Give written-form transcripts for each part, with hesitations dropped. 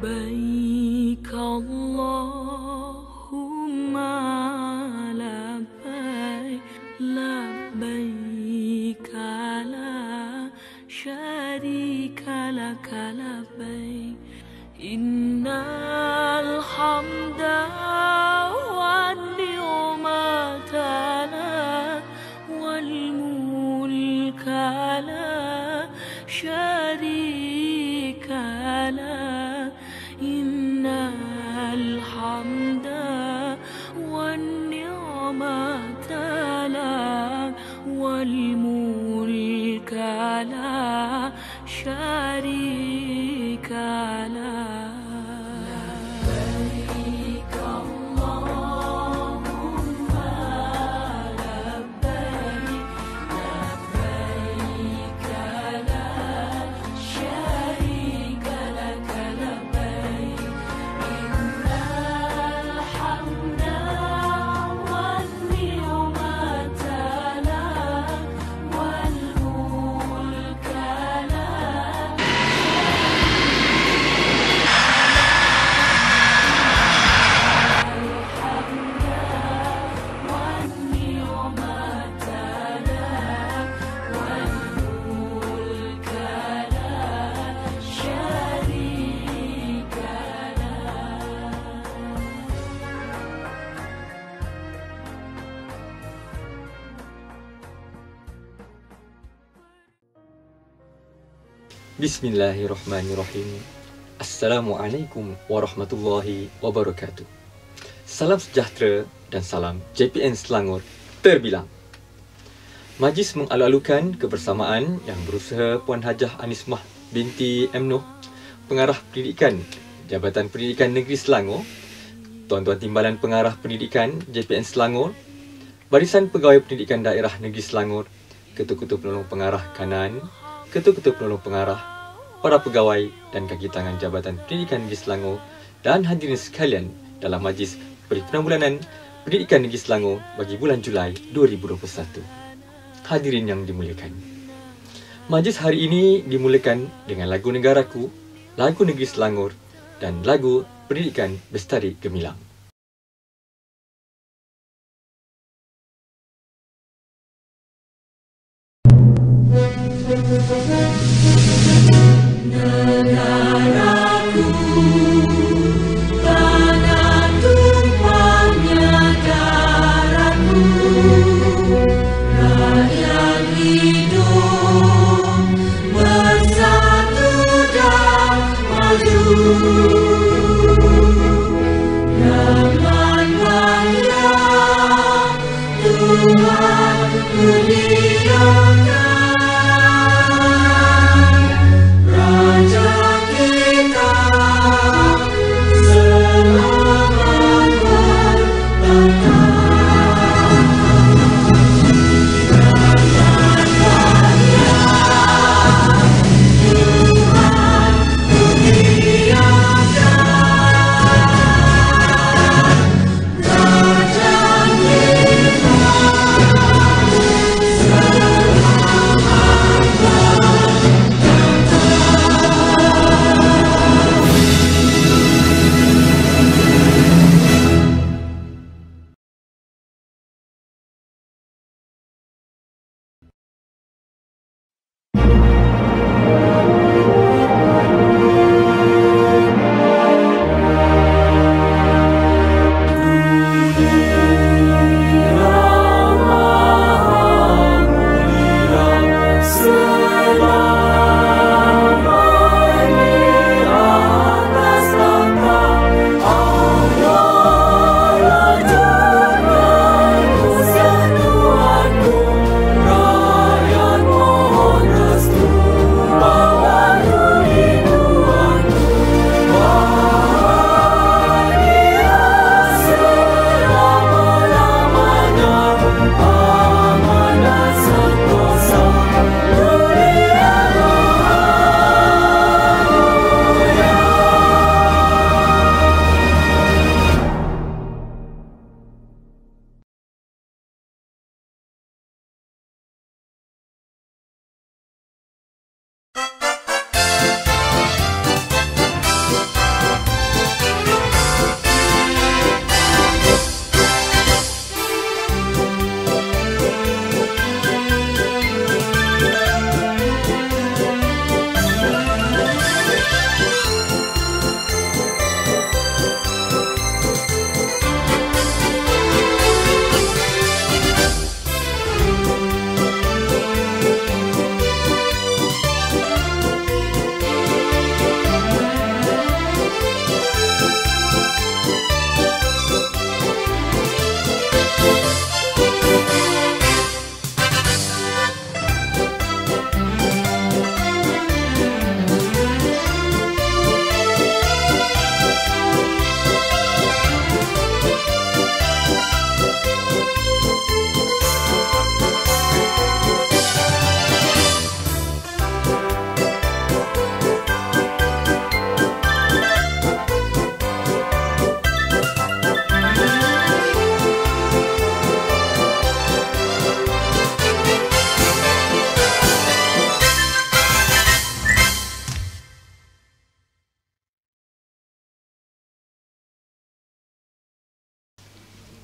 لبيك اللهم لبيك لبيك لا شريك لك لبيك إن الحمد والنعمة لك والملك لا شريك لك إن الحمد والنعمة لك والملك لا شريك لك لبيك اللهم لبيك لبيك لا شريك لك لبيك إن الحمد والنعمة لك والملك لك Bismillahirrahmanirrahim. Assalamualaikum warahmatullahi wabarakatuh. Salam sejahtera dan salam JPN Selangor terbilang. Majlis mengalu-alukan kebersamaan yang berusaha Puan Hajah Anismah binti M. Noh, Pengarah Pendidikan Jabatan Pendidikan Negeri Selangor, Tuan-Tuan Timbalan Pengarah Pendidikan JPN Selangor, Barisan Pegawai Pendidikan Daerah Negeri Selangor, Ketua-Ketua Penolong Pengarah Kanan, Ketua-Ketua Penolong Pengarah, para pegawai dan kaki tangan Jabatan Pendidikan Negeri Selangor dan hadirin sekalian dalam Majlis Penambulanan Pendidikan Negeri Selangor bagi bulan Julai 2021. Hadirin yang dimuliakan, majlis hari ini dimulakan dengan lagu Negaraku, lagu Negeri Selangor dan lagu Pendidikan Bestari Gemilang. Negaraku, tanah tumpahnya darahku, rakyat hidup bersatu dan maju. Rahmat Bahya Tuhan kurniakan.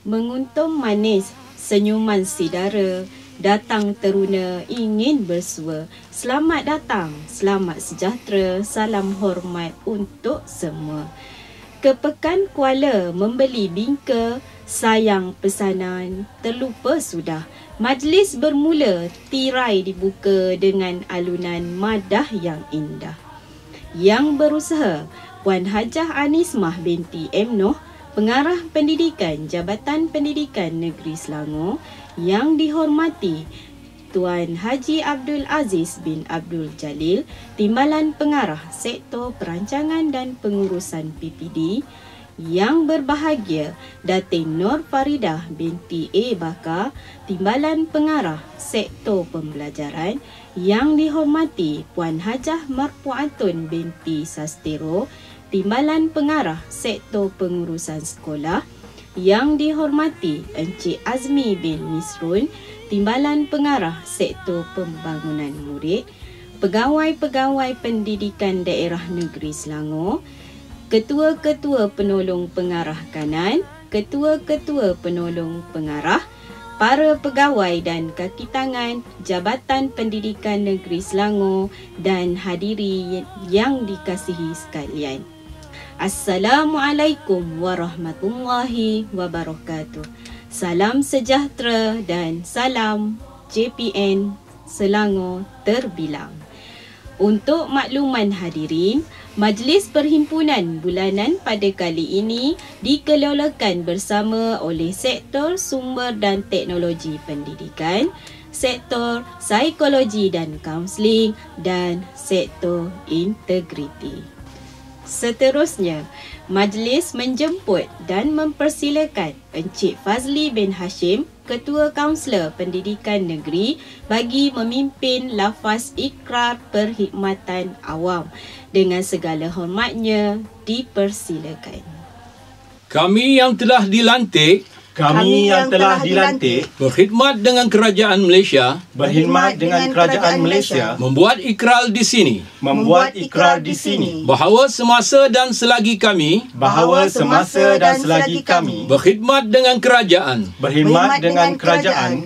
menguntum manis, senyuman sidara, datang teruna ingin bersua. Selamat datang, selamat sejahtera, salam hormat untuk semua. Ke Pekan Kuala membeli bingka, sayang pesanan terlupa sudah. Majlis bermula, tirai dibuka dengan alunan madah yang indah. Yang berusaha, Puan Hajah Anismah binti M. Noh, Pengarah Pendidikan Jabatan Pendidikan Negeri Selangor. Yang dihormati Tuan Haji Abdul Aziz bin Abdul Jalil, Timbalan Pengarah Sektor Perancangan dan Pengurusan PPD. Yang berbahagia Datin Nur Faridah binti A. Bakar, Timbalan Pengarah Sektor Pembelajaran. Yang dihormati Puan Hajah Marpuatun binti Sastero, Timbalan Pengarah Sektor Pengurusan Sekolah. Yang dihormati Encik Azmi bin Misrun, Timbalan Pengarah Sektor Pembangunan Murid, Pegawai-pegawai Pendidikan Daerah Negeri Selangor, Ketua-ketua Penolong Pengarah Kanan, Ketua-ketua Penolong Pengarah, para pegawai dan kaki tangan Jabatan Pendidikan Negeri Selangor dan hadiri yang dikasihi sekalian. Assalamualaikum warahmatullahi wabarakatuh. Salam sejahtera dan salam JPN Selangor terbilang. Untuk makluman hadirin, Majlis Perhimpunan Bulanan pada kali ini dikelolakan bersama oleh Sektor Sumber dan Teknologi Pendidikan, Sektor Psikologi dan Kaunseling dan Sektor Integriti. Seterusnya, majlis menjemput dan mempersilakan Encik Fazli bin Hashim, Ketua Kaunselor Pendidikan Negeri, bagi memimpin lafaz ikrar perkhidmatan awam. Dengan segala hormatnya, dipersilakan. Kami yang telah dilantik berkhidmat dengan Kerajaan Malaysia, membuat ikrar di sini, bahawa semasa dan selagi kami, berkhidmat dengan kerajaan,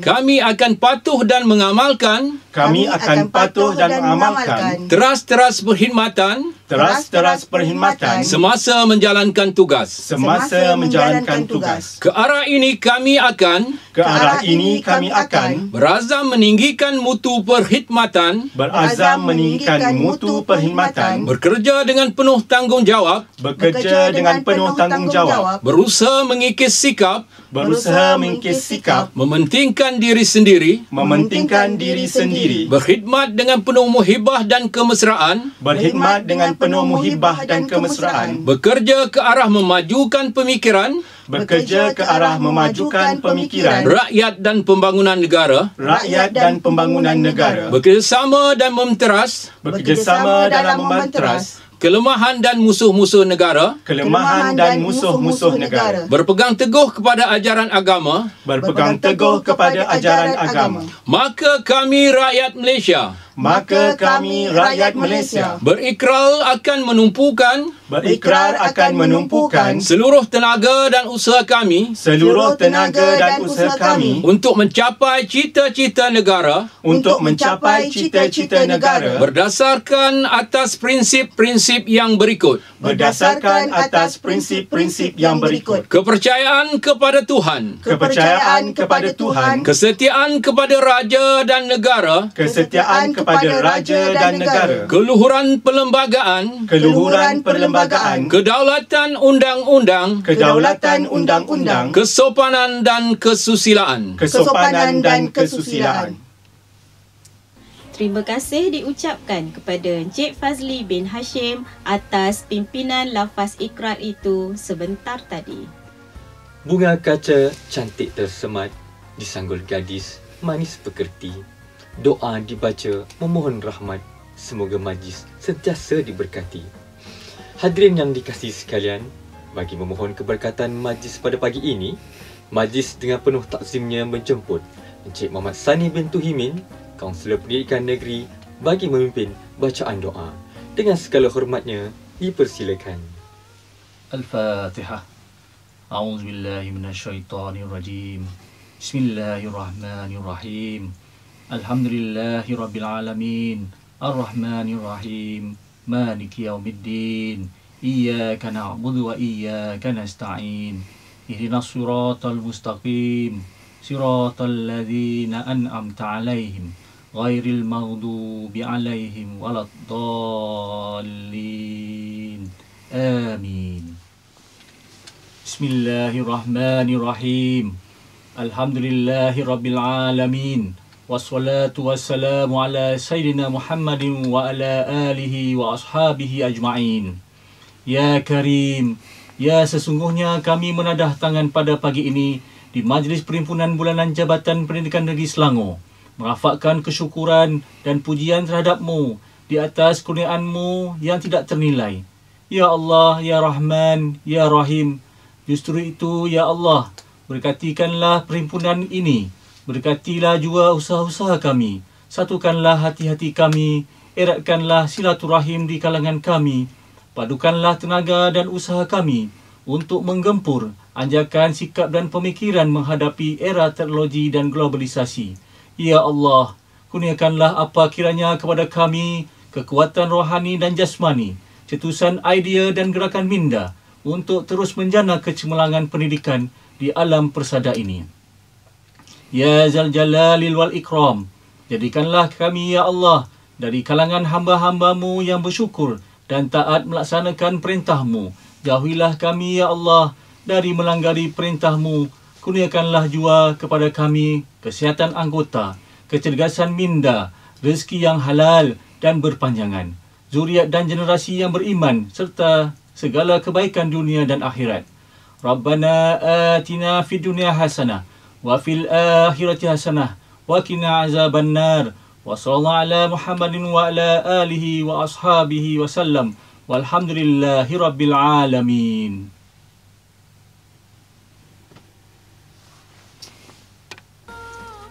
kami akan patuh dan mengamalkan, teras-teras perkhidmatan, semasa menjalankan tugas. Ke arah ini kami akan berazam meninggikan mutu perkhidmatan, bekerja dengan penuh tanggungjawab, berusaha mengikis sikap, mementingkan diri sendiri, berkhidmat dengan penuh muhibah dan kemesraan, bekerja ke arah memajukan pemikiran, rakyat dan pembangunan negara, bekerjasama dan mementeras, kelemahan dan musuh-musuh negara, berpegang teguh kepada ajaran agama, maka kami rakyat Malaysia berikrar akan menumpukan seluruh tenaga dan usaha kami untuk mencapai cita-cita negara, berdasarkan atas prinsip-prinsip yang berikut. Kepercayaan kepada Tuhan, kesetiaan kepada raja dan negara, keluhuran perlembagaan, kedaulatan undang-undang, kesopanan dan kesusilaan. Terima kasih diucapkan kepada Encik Fazli bin Hashim atas pimpinan lafaz ikrar itu sebentar tadi. Bunga kaca cantik tersemat, disanggul gadis manis pekerti. Doa dibaca memohon rahmat, semoga majlis sentiasa diberkati. Hadirin yang dikasihi sekalian, bagi memohon keberkatan majlis pada pagi ini, majlis dengan penuh takzimnya menjemput Encik Muhammad Sani bin Tuhimin, Kaunselor Pendidikan Negeri, bagi memimpin bacaan doa. Dengan segala hormatnya, dipersilakan. Al-Fatihah. A'udzubillahi minasyaitonirrajim. Bismillahirrahmanirrahim. Alhamdulillahirabbil alamin. Arrahmanirrahim. Maliki yaumiddin. Iyyaka na'budu wa iyyaka nasta'in. Ihdinas siratal mustaqim. Siratal ladzina an'amta 'alaihim ghairil maghdubi 'alaihim waladdallin. Amin. Bismillahirrahmanirrahim. Alhamdulillahirabbil alamin. Wassalatu wassalamu ala sayyidina Muhammadin wa ala alihi wa ashabihi ajma'in. Ya Karim, ya sesungguhnya kami menadah tangan pada pagi ini di Majlis Perhimpunan Bulanan Jabatan Pendidikan Negeri Selangor, merafakkan kesyukuran dan pujian terhadap-Mu di atas kurniaan-Mu yang tidak ternilai. Ya Allah, Ya Rahman, Ya Rahim, justru itu ya Allah, berkatikanlah perhimpunan ini, berkatilah juga usaha-usaha kami, satukanlah hati-hati kami, eratkanlah silaturahim di kalangan kami, padukanlah tenaga dan usaha kami untuk menggempur anjakan sikap dan pemikiran menghadapi era teknologi dan globalisasi. Ya Allah, kurniakanlah apa kiranya kepada kami kekuatan rohani dan jasmani, cetusan idea dan gerakan minda untuk terus menjana kecemerlangan pendidikan di alam persada ini. Ya Zal Jalalil wal Ikram, jadikanlah kami ya Allah dari kalangan hamba-hamba-Mu yang bersyukur dan taat melaksanakan perintah-Mu. Jauhilah kami ya Allah dari melanggari perintah-Mu. Kurniakanlah jua kepada kami kesihatan anggota, kecergasan minda, rezeki yang halal dan berpanjangan, zuriat dan generasi yang beriman serta segala kebaikan dunia dan akhirat. Rabbana atina fid dunya hasanah wa fil akhirati hasanah wa qina azabannar. Wa sallallahu ala Muhammadin wa ala alihi wa ashabihi wa sallam. Walhamdulillahi rabbil alamin.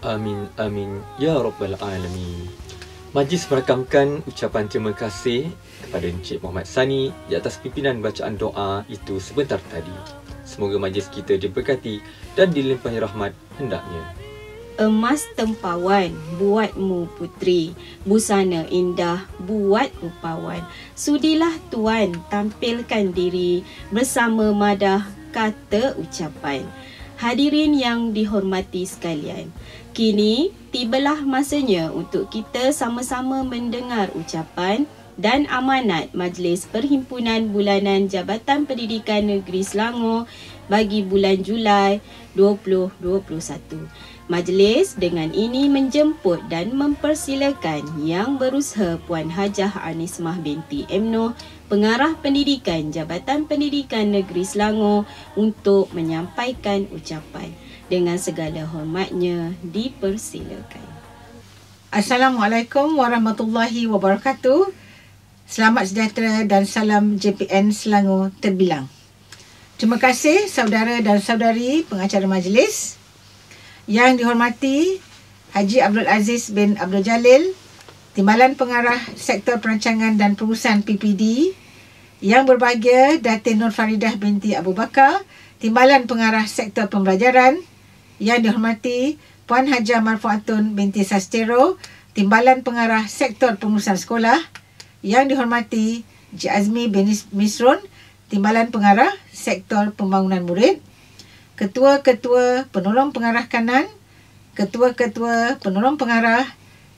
Amin, amin, ya Rabbal Alamin. Majlis merakamkan ucapan terima kasih kepada Encik Muhammad Sani di atas pimpinan bacaan doa itu sebentar tadi. Semoga majlis kita diberkati dan dilimpahi rahmat hendaknya. Emas tempawan buatmu puteri, busana indah buat rupawan. Sudilah tuan tampilkan diri bersama madah kata ucapan. Hadirin yang dihormati sekalian, kini tibalah masanya untuk kita sama-sama mendengar ucapan dan amanat Majlis Perhimpunan Bulanan Jabatan Pendidikan Negeri Selangor bagi bulan Julai 2021. Majlis dengan ini menjemput dan mempersilakan Yang Berusaha Puan Hajah Anismah binti M. Noh, Pengarah Pendidikan Jabatan Pendidikan Negeri Selangor untuk menyampaikan ucapan. Dengan segala hormatnya dipersilakan. Assalamualaikum warahmatullahi wabarakatuh. Selamat sejahtera dan salam JPN Selangor terbilang. Terima kasih saudara dan saudari pengacara majlis. Yang dihormati Haji Abdul Aziz bin Abdul Jalil, Timbalan Pengarah Sektor Perancangan dan Perusahaan PPD. Yang berbahagia Datin Nur Faridah binti Abu Bakar, Timbalan Pengarah Sektor Pembelajaran. Yang dihormati Puan Hajah Marfuatun binti Sastero, Timbalan Pengarah Sektor Pengurusan Sekolah. Yang dihormati Encik Azmi bin Misrun, Timbalan Pengarah Sektor Pembangunan Murid. Ketua-ketua penolong pengarah kanan, ketua-ketua penolong pengarah,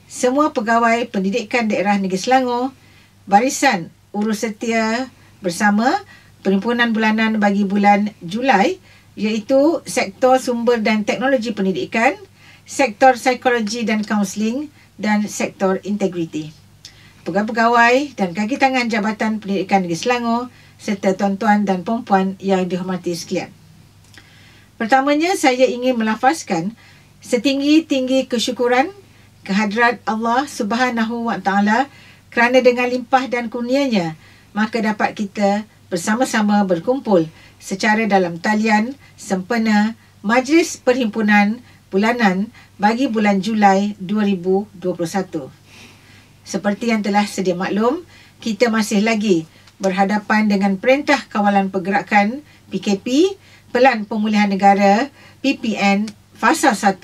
semua pegawai pendidikan daerah Negeri Selangor, barisan urus setia bersama Perhimpunan Bulanan bagi bulan Julai, iaitu Sektor Sumber dan Teknologi Pendidikan, Sektor Psikologi dan Kaunseling dan Sektor Integriti. Pegawai-pegawai dan kaki tangan Jabatan Pendidikan Negeri Selangor serta tuan-tuan dan puan-puan yang dihormati sekalian. Pertamanya, saya ingin melafazkan setinggi-tinggi kesyukuran kehadrat Allah Subhanahu wa Ta'ala kerana dengan limpah dan kurnianya, maka dapat kita bersama-sama berkumpul secara dalam talian sempena Majlis Perhimpunan Bulanan bagi bulan Julai 2021. Seperti yang telah sedia maklum, kita masih lagi berhadapan dengan Perintah Kawalan Pergerakan PKP Pelan Pemulihan Negara PPN Fasa 1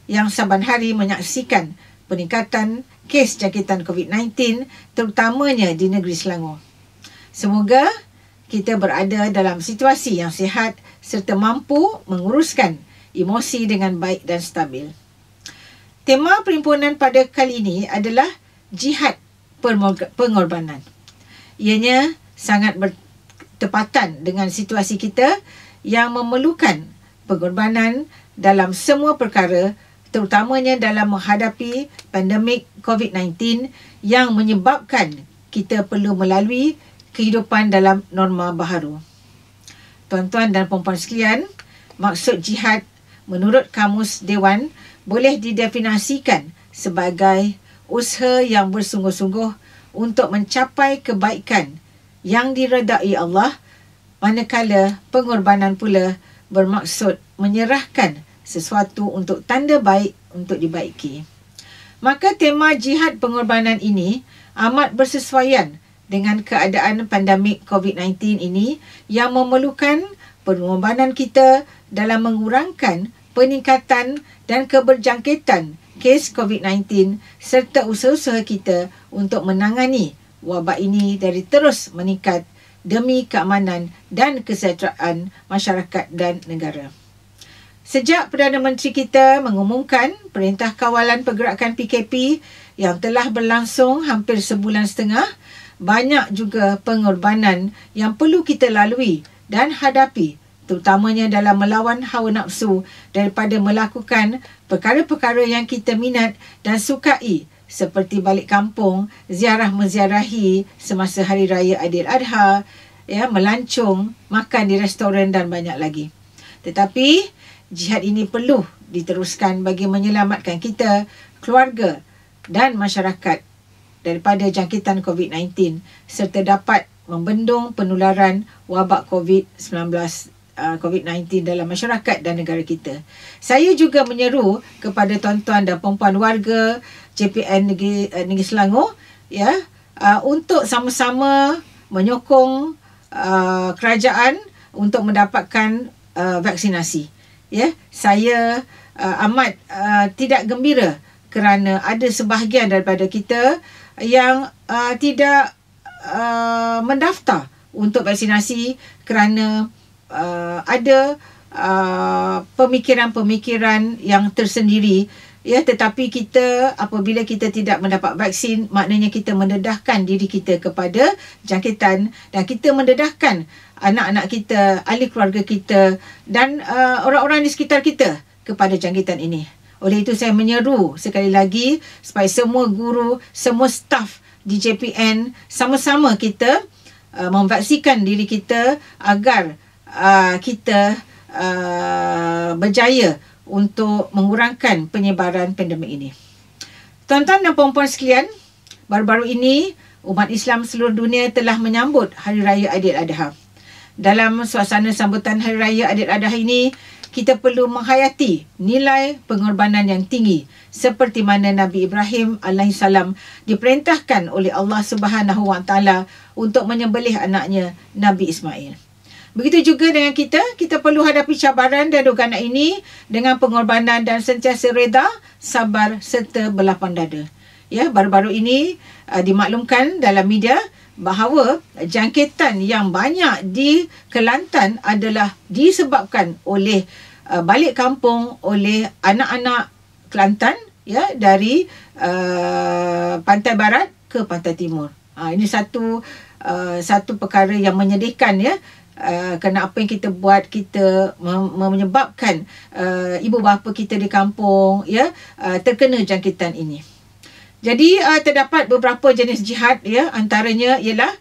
yang saban hari menyaksikan peningkatan kes jangkitan COVID-19 terutamanya di negeri Selangor. Semoga kita berada dalam situasi yang sihat serta mampu menguruskan emosi dengan baik dan stabil. Tema perhimpunan pada kali ini adalah jihad pengorbanan. Ianya sangat bertepatan dengan situasi kita yang memerlukan pengorbanan dalam semua perkara, terutamanya dalam menghadapi pandemik COVID-19 yang menyebabkan kita perlu melalui kehidupan dalam norma baharu. Tuan-tuan dan puan-puan sekalian, maksud jihad menurut Kamus Dewan boleh didefinisikan sebagai usaha yang bersungguh-sungguh untuk mencapai kebaikan yang diredai Allah, manakala pengorbanan pula bermaksud menyerahkan sesuatu untuk tanda baik untuk dibaiki. Maka tema jihad pengorbanan ini amat bersesuaian dengan keadaan pandemik COVID-19 ini yang memerlukan pengorbanan kita dalam mengurangkan peningkatan dan keberjangkitan kes COVID-19 serta usaha-usaha kita untuk menangani wabak ini dari terus meningkat demi keamanan dan kesejahteraan masyarakat dan negara. Sejak Perdana Menteri kita mengumumkan Perintah Kawalan Pergerakan PKP yang telah berlangsung hampir sebulan setengah, banyak juga pengorbanan yang perlu kita lalui dan hadapi, terutamanya dalam melawan hawa nafsu daripada melakukan perkara-perkara yang kita minat dan sukai seperti balik kampung, ziarah menziarahi semasa Hari Raya Aidiladha, melancong, makan di restoran dan banyak lagi. Tetapi jihad ini perlu diteruskan bagi menyelamatkan kita, keluarga dan masyarakat daripada jangkitan COVID-19 serta dapat membendung penularan wabak COVID-19 dalam masyarakat dan negara kita. Saya juga menyeru kepada tuan-tuan dan puan-puan warga JPN Negeri Selangor untuk sama-sama menyokong kerajaan untuk mendapatkan vaksinasi. Saya amat tidak gembira kerana ada sebahagian daripada kita yang tidak mendaftar untuk vaksinasi kerana ada pemikiran-pemikiran yang tersendiri. Tetapi kita, apabila kita tidak mendapat vaksin, maknanya kita mendedahkan diri kita kepada jangkitan dan kita mendedahkan anak-anak kita, ahli keluarga kita dan orang-orang di sekitar kita kepada jangkitan ini. Oleh itu saya menyeru sekali lagi supaya semua guru, semua staf di JPN sama-sama kita memvaksikan diri kita agar kita berjaya untuk mengurangkan penyebaran pandemik ini. Tuan-tuan dan puan-puan sekalian, baru-baru ini umat Islam seluruh dunia telah menyambut Hari Raya Aidiladha. Dalam suasana sambutan Hari Raya Aidiladha ini, kita perlu menghayati nilai pengorbanan yang tinggi seperti mana Nabi Ibrahim AS diperintahkan oleh Allah Subhanahu Wa Taala untuk menyembelih anaknya Nabi Ismail. Begitu juga dengan kita perlu hadapi cabaran dan doganan ini dengan pengorbanan dan sentiasa reda, sabar serta berlapang dada. Baru-baru ini dimaklumkan dalam media bahawa jangkitan yang banyak di Kelantan adalah disebabkan oleh balik kampung oleh anak-anak Kelantan dari pantai barat ke pantai timur. Ini satu perkara yang menyedihkan kerana apa yang kita buat, kita menyebabkan ibu bapa kita di kampung terkena jangkitan ini. Jadi terdapat beberapa jenis jihad antaranya ialah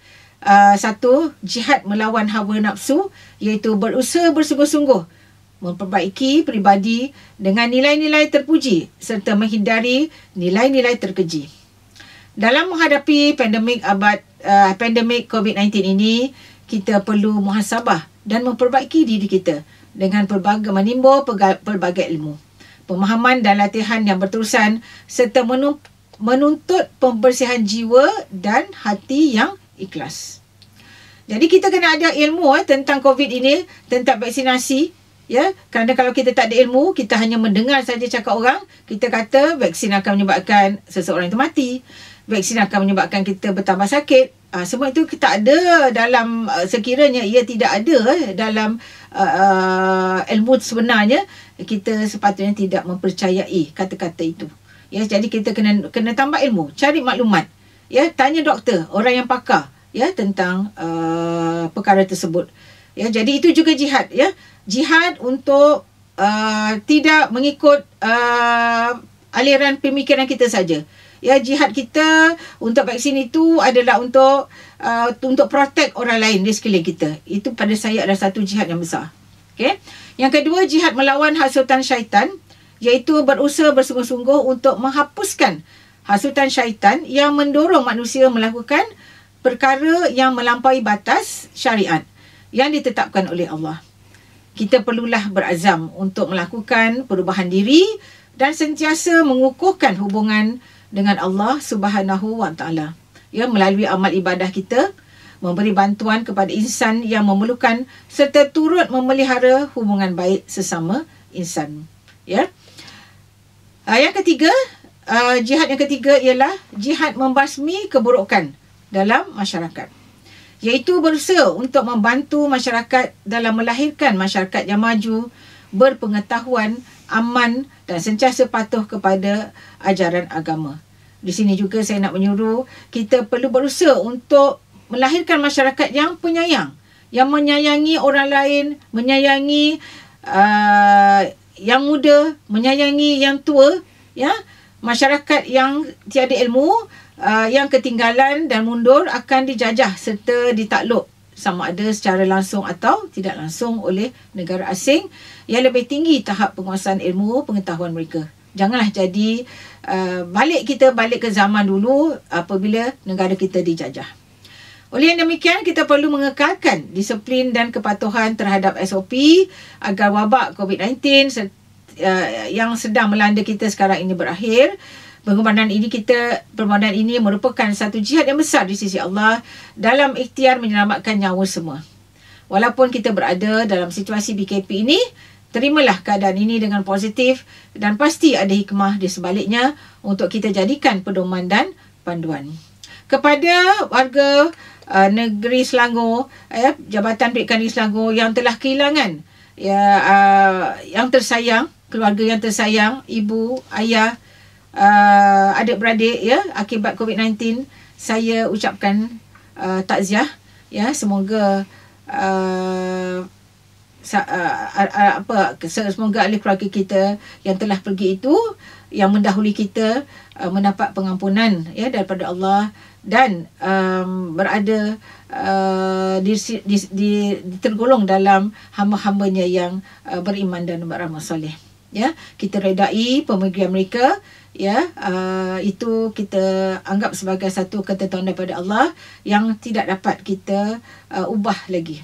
satu, jihad melawan hawa nafsu, iaitu berusaha bersungguh-sungguh memperbaiki peribadi dengan nilai-nilai terpuji serta menghindari nilai-nilai terkeji. Dalam menghadapi pandemik COVID-19 ini, kita perlu muhasabah dan memperbaiki diri kita dengan menimba pelbagai ilmu, pemahaman dan latihan yang berterusan serta menuntut pembersihan jiwa dan hati yang ikhlas. Jadi kita kena ada ilmu tentang COVID ini, tentang vaksinasi. Ya, kerana kalau kita tak ada ilmu, kita hanya mendengar saja cakap orang, kita kata vaksin akan menyebabkan seseorang itu mati. Vaksin akan menyebabkan kita bertambah sakit. Semua itu kita ada dalam, sekiranya ia tidak ada dalam ilmu sebenarnya, kita sepatutnya tidak mempercayai kata-kata itu. Ya, jadi kita kena tambah ilmu, cari maklumat. Ya, tanya doktor, orang yang pakar ya tentang perkara tersebut. Ya, jadi itu juga jihad ya. Jihad untuk tidak mengikut aliran pemikiran kita saja. Ya, jihad kita untuk vaksin itu adalah untuk protect orang lain di sekeliling kita. Itu pada saya adalah satu jihad yang besar. Okey. Yang kedua, jihad melawan hasutan syaitan, iaitu berusaha bersungguh-sungguh untuk menghapuskan hasutan syaitan yang mendorong manusia melakukan perkara yang melampaui batas syariat yang ditetapkan oleh Allah. Kita perlulah berazam untuk melakukan perubahan diri dan sentiasa mengukuhkan hubungan dengan Allah Subhanahu wa taala. Ya, melalui amal ibadah kita, memberi bantuan kepada insan yang memerlukan serta turut memelihara hubungan baik sesama insan. Ya. Yang ketiga, jihad yang ketiga ialah jihad membasmi keburukan dalam masyarakat, iaitu berusaha untuk membantu masyarakat dalam melahirkan masyarakat yang maju, berpengetahuan, aman dan sentiasa patuh kepada ajaran agama. Di sini juga saya nak menyuruh kita perlu berusaha untuk melahirkan masyarakat yang penyayang, yang menyayangi orang lain, menyayangi yang muda, menyayangi yang tua, ya. Masyarakat yang tiada ilmu, yang ketinggalan dan mundur akan dijajah serta ditakluk sama ada secara langsung atau tidak langsung oleh negara asing yang lebih tinggi tahap penguasaan ilmu pengetahuan mereka. Janganlah jadi balik ke zaman dulu apabila negara kita dijajah. Oleh yang demikian, kita perlu mengekalkan disiplin dan kepatuhan terhadap SOP agar wabak COVID-19 yang sedang melanda kita sekarang ini berakhir. Pengorbanan ini merupakan satu jihad yang besar di sisi Allah dalam ikhtiar menyelamatkan nyawa semua. Walaupun kita berada dalam situasi BKP ini, terimalah keadaan ini dengan positif dan pasti ada hikmah di sebaliknya untuk kita jadikan pedoman dan panduan. Kepada warga negeri Selangor, Jabatan Pendidikan Negeri Selangor yang telah kehilangan yang tersayang, keluarga yang tersayang, ibu, ayah, adik-beradik ya akibat COVID-19, saya ucapkan takziah ya. Semoga semoga ahli keluarga kita yang telah pergi itu, yang mendahului kita, mendapat pengampunan ya daripada Allah dan berada tergolong dalam hamba-hambanya yang beriman dan beramal soleh. Ya, kita redai pemergian mereka. Ya, itu kita anggap sebagai satu ketentuan daripada Allah yang tidak dapat kita ubah lagi.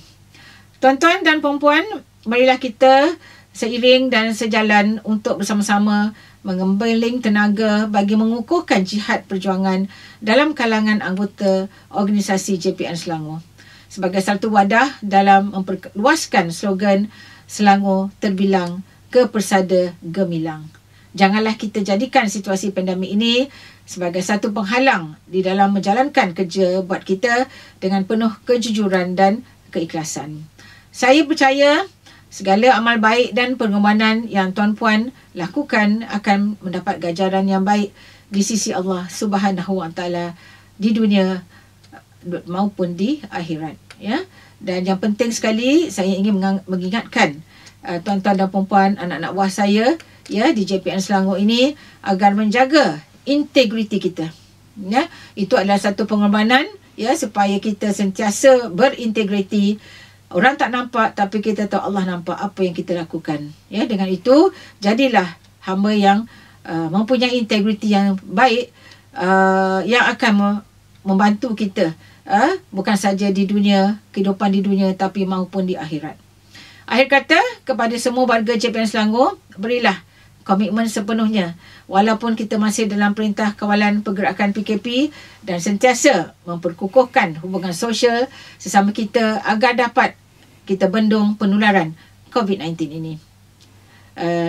Tuan-tuan dan puan-puan, marilah kita seiring dan sejalan untuk bersama-sama mengembeling tenaga bagi mengukuhkan jihad perjuangan dalam kalangan anggota organisasi JPN Selangor sebagai satu wadah dalam memperluaskan slogan Selangor terbilang ke persada gemilang. Janganlah kita jadikan situasi pandemik ini sebagai satu penghalang di dalam menjalankan kerja buat kita dengan penuh kejujuran dan keikhlasan. Saya percaya segala amal baik dan pengorbanan yang tuan-puan lakukan akan mendapat ganjaran yang baik di sisi Allah Subhanahu wa taala di dunia maupun di akhirat, ya. Dan yang penting sekali, saya ingin mengingatkan tuan-tuan dan puan-puan, anak-anak buah saya ya di JPN Selangor ini agar menjaga integriti kita. Ya, itu adalah satu pengorbanan ya supaya kita sentiasa berintegriti. Orang tak nampak tapi kita tahu Allah nampak apa yang kita lakukan. Ya, dengan itu jadilah hamba yang mempunyai integriti yang baik, yang akan membantu kita bukan saja di dunia, kehidupan di dunia, tapi maupun di akhirat. Akhir kata, kepada semua warga JPN Selangor, berilah komitmen sepenuhnya walaupun kita masih dalam perintah kawalan pergerakan PKP dan sentiasa memperkukuhkan hubungan sosial sesama kita agar dapat kita bendung penularan COVID-19 ini.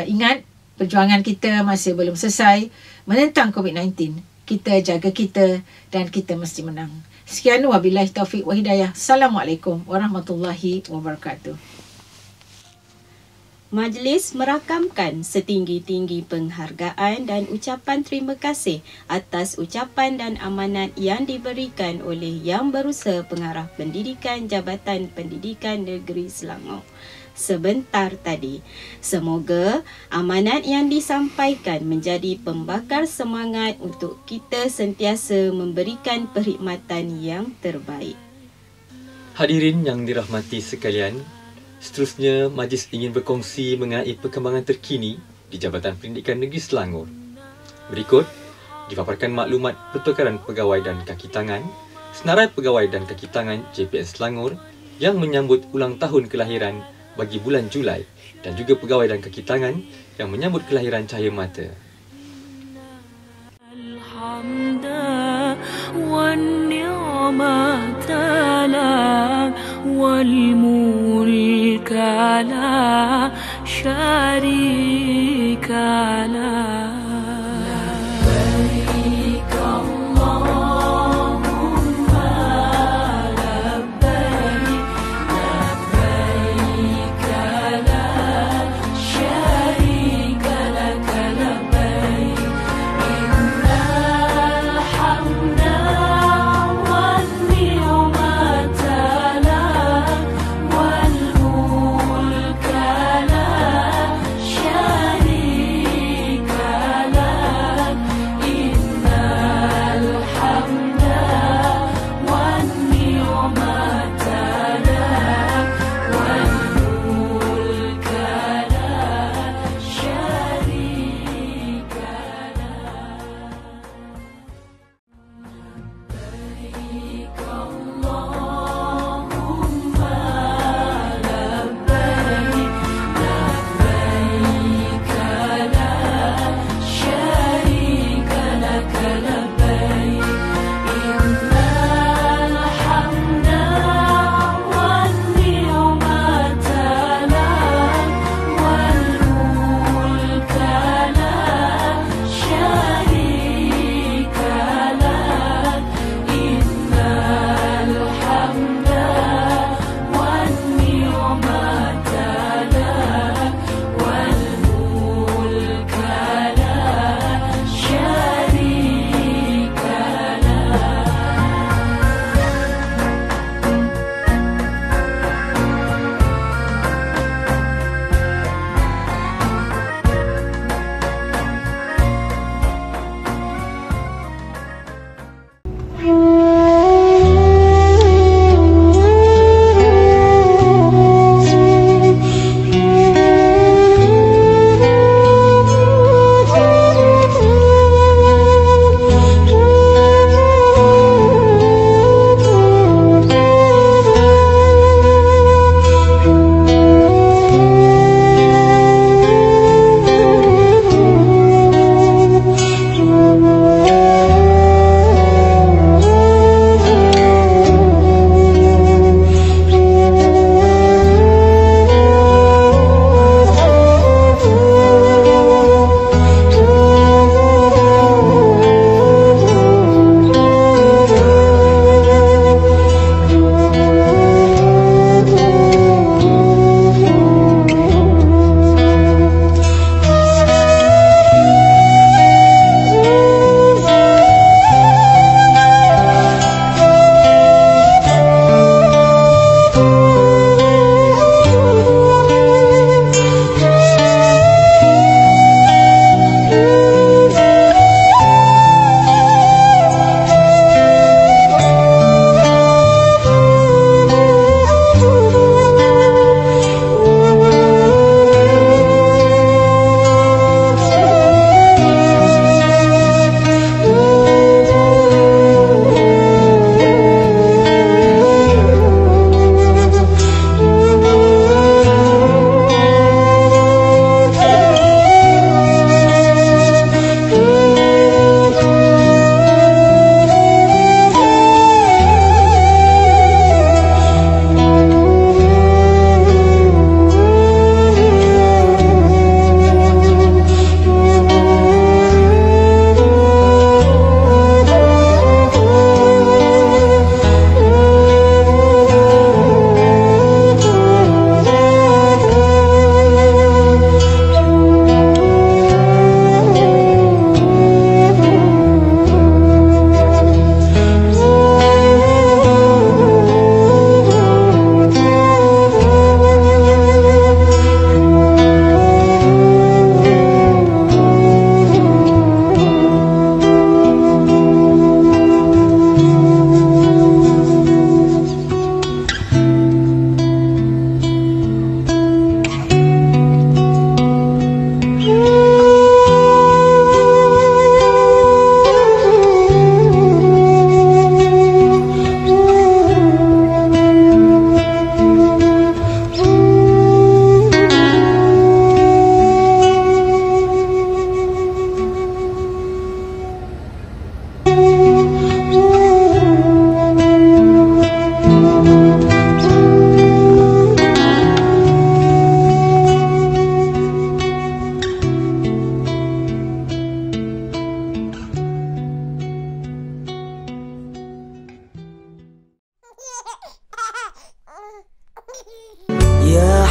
Ingat, perjuangan kita masih belum selesai menentang COVID-19. Kita jaga kita dan kita mesti menang. Sekian, wabillahi taufiq wa hidayah. Assalamualaikum warahmatullahi wabarakatuh. Majlis merakamkan setinggi-tinggi penghargaan dan ucapan terima kasih atas ucapan dan amanat yang diberikan oleh Yang Berusaha Pengarah Pendidikan Jabatan Pendidikan Negeri Selangor sebentar tadi. Semoga amanat yang disampaikan menjadi pembakar semangat untuk kita sentiasa memberikan perkhidmatan yang terbaik. Hadirin yang dirahmati sekalian, seterusnya majlis ingin berkongsi mengenai perkembangan terkini di Jabatan Pendidikan Negeri Selangor. Berikut dipaparkan maklumat pertukaran pegawai dan kaki tangan Senarai Pegawai dan Kaki Tangan JPN Selangor yang menyambut ulang tahun kelahiran bagi bulan Julai dan juga pegawai dan kaki tangan yang menyambut kelahiran cahaya mata.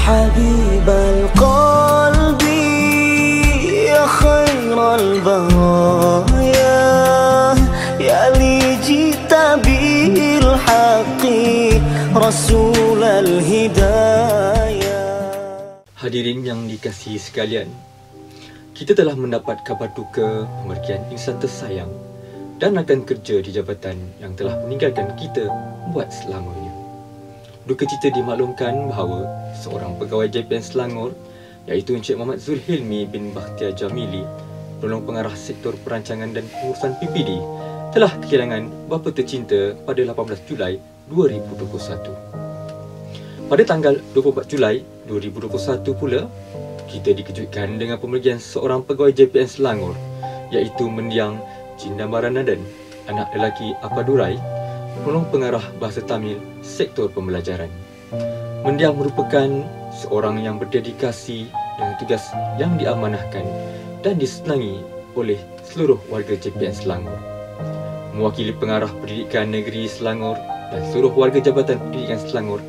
حبيب القلب يا خير البرايا يا لي جئت بالحق رسول الهدايا. Hadirin yang dikasihi sekalian, kita telah mendapat kabar duka pemergian insan tersayang dan rakan kerja di jabatan yang telah meninggalkan kita buat selamanya. Duka cita dimaklumkan bahawa seorang pegawai JPN Selangor iaitu Encik Muhammad Zulhilmi bin Bakhtiar Jamili, penolong pengarah sektor perancangan dan pengurusan PPD, telah kehilangan bapa tercinta pada 18 Julai 2021. Pada tanggal 24 Julai 2021 pula, kita dikejutkan dengan pemergian seorang pegawai JPN Selangor iaitu mendiang Cindamara Nadan, anak lelaki Apadurai, penolong pengarah bahasa Tamil sektor pembelajaran. Mendiang merupakan seorang yang berdedikasi dengan tugas yang diamanahkan dan disenangi oleh seluruh warga JPN Selangor. Mewakili pengarah pendidikan negeri Selangor dan seluruh warga Jabatan Pendidikan Selangor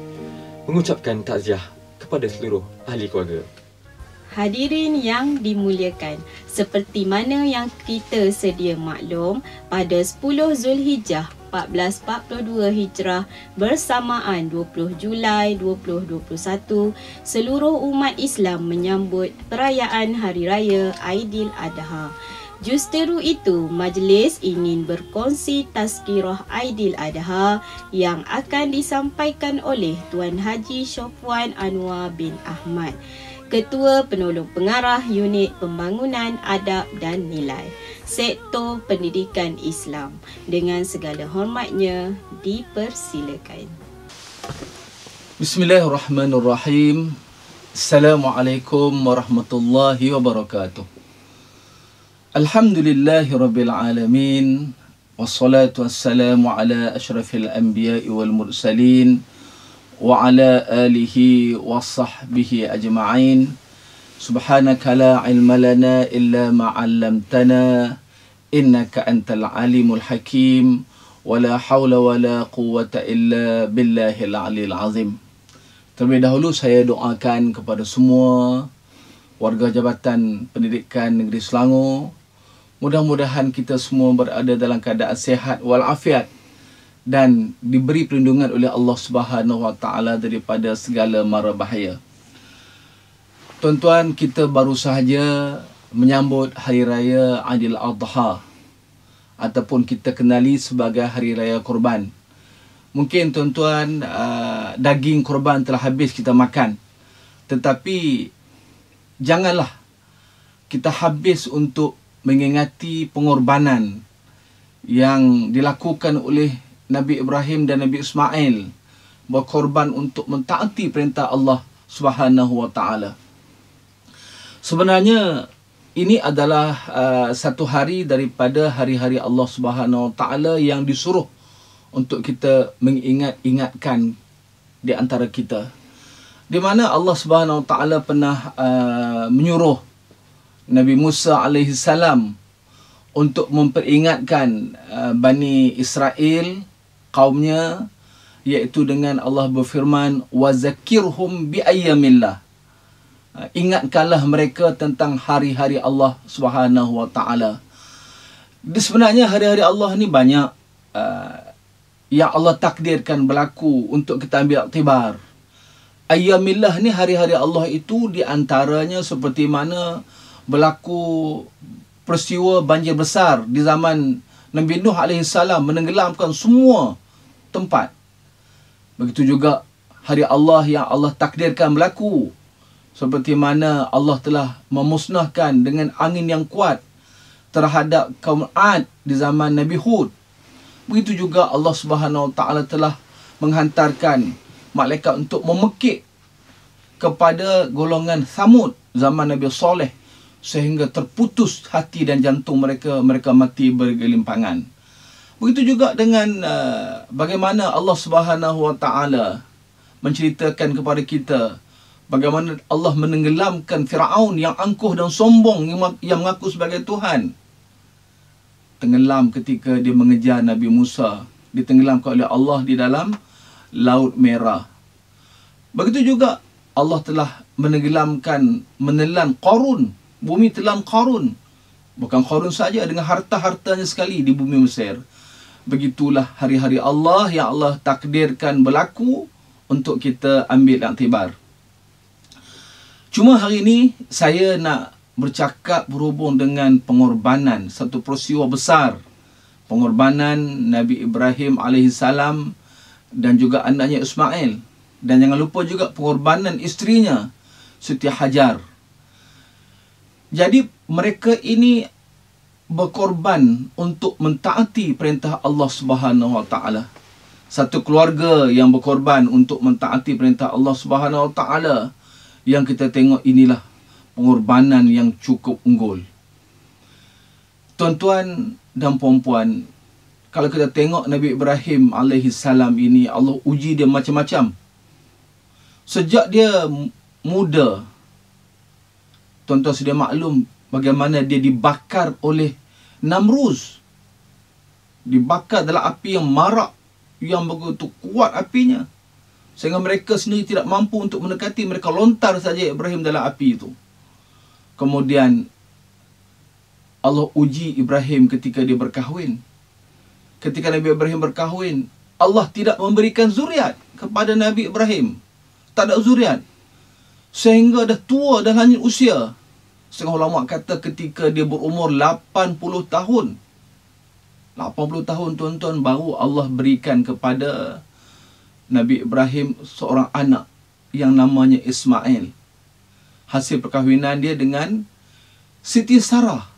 mengucapkan takziah kepada seluruh ahli keluarga. Hadirin yang dimuliakan, seperti mana yang kita sedia maklum, pada 10 Zulhijjah 1442 Hijrah bersamaan 20 Julai 2021, seluruh umat Islam menyambut perayaan Hari Raya Aidil Adha. Justeru itu, majlis ingin berkongsi tazkirah Aidil Adha yang akan disampaikan oleh Tuan Haji Syafwan Anwar bin Ahmad, Ketua Penolong Pengarah Unit Pembangunan Adab dan Nilai, Sektor Pendidikan Islam. Dengan segala hormatnya, dipersilakan. Bismillahirrahmanirrahim. Assalamualaikum warahmatullahi wabarakatuh. Alhamdulillahi rabbil alamin. Wassalatu wassalamu ala ashrafil anbiya'i wal mursalin wa ala alihi wa sahbihi ajma'in. Subhanaka la ilma lana illa ma 'allamtana innaka antal alimul hakim wa la hawla wa la quwwata illa billahil aliyil azim. Terlebih dahulu saya doakan kepada semua warga Jabatan Pendidikan Negeri Selangor, mudah-mudahan kita semua berada dalam keadaan sihat walafiat dan diberi perlindungan oleh Allah Subhanahu Wa Taala daripada segala mara bahaya. Tuan-tuan, kita baru sahaja menyambut Hari Raya Aidil Adha ataupun kita kenali sebagai Hari Raya Korban. Mungkin tuan-tuan, daging korban telah habis kita makan, tetapi janganlah kita habis untuk mengingati pengorbanan yang dilakukan oleh Nabi Ibrahim dan Nabi Ismail, berkorban untuk mentaati perintah Allah Subhanahu Wa Taala. Sebenarnya ini adalah satu hari daripada hari-hari Allah Subhanahu Wa Taala yang disuruh untuk kita mengingat-ingatkan di antara kita, di mana Allah Subhanahu Wa Taala pernah menyuruh Nabi Musa alaihissalam untuk memperingatkan Bani Israel, kaumnya, iaitu dengan Allah berfirman, وَذَكِّرْهُمْ بِأَيَّامِ ingatkanlah mereka tentang hari-hari Allah Subhanahu Wa Taala. Sebenarnya hari-hari Allah ni banyak yang Allah takdirkan berlaku untuk kita ambil iktibar. Ayyamillah ni hari-hari Allah itu di antaranya seperti mana berlaku peristiwa banjir besar di zaman Nabi Nuh alaihissalam menenggelamkan semua tempat. Begitu juga hari Allah yang Allah takdirkan berlaku, seperti mana Allah telah memusnahkan dengan angin yang kuat terhadap kaum Ad di zaman Nabi Hud. Begitu juga Allah Subhanahu Wa Taala telah menghantarkan malaikat untuk memekik kepada golongan Thamud zaman Nabi Saleh, sehingga terputus hati dan jantung mereka, mereka mati bergelimpangan. Begitu juga dengan bagaimana Allah Subhanahu Wa Taala menceritakan kepada kita bagaimana Allah menenggelamkan Firaun yang angkuh dan sombong yang mengaku sebagai Tuhan. Tenggelam ketika dia mengejar Nabi Musa, ditenggelamkan oleh Allah di dalam Laut Merah. Begitu juga Allah telah menelan Qarun, bumi telan Qarun. Bukan Qarun saja, dengan harta-hartanya sekali di bumi Mesir. Begitulah hari-hari Allah yang Allah takdirkan berlaku untuk kita ambil iktibar. Cuma hari ini saya nak bercakap berhubung dengan pengorbanan, satu peristiwa besar. Pengorbanan Nabi Ibrahim AS dan juga anaknya Ismail. Dan jangan lupa juga pengorbanan isterinya Siti Hajar. Jadi mereka ini berkorban untuk mentaati perintah Allah Subhanahu Wa Taala. Satu keluarga yang berkorban untuk mentaati perintah Allah Subhanahu Wa Taala. Yang kita tengok inilah pengorbanan yang cukup unggul. Tuan-tuan dan puan-puan, kalau kita tengok Nabi Ibrahim AS ini, Allah uji dia macam-macam. Sejak dia muda, tuan-tuan sudah maklum bagaimana dia dibakar oleh Namruz. Dibakar dalam api yang marak, yang begitu kuat apinya. Sehingga mereka sendiri tidak mampu untuk mendekati. Mereka lontar saja Ibrahim dalam api itu. Kemudian Allah uji Ibrahim ketika dia berkahwin. Ketika Nabi Ibrahim berkahwin, Allah tidak memberikan zuriat kepada Nabi Ibrahim. Tak ada zuriat. Sehingga dah tua, dah lanjut usia. Setengah ulama kata ketika dia berumur 80 tahun. 80 tahun tuan-tuan baru Allah berikan kepada Nabi Ibrahim seorang anak yang namanya Ismail. Hasil perkahwinan dia dengan Siti Sarah.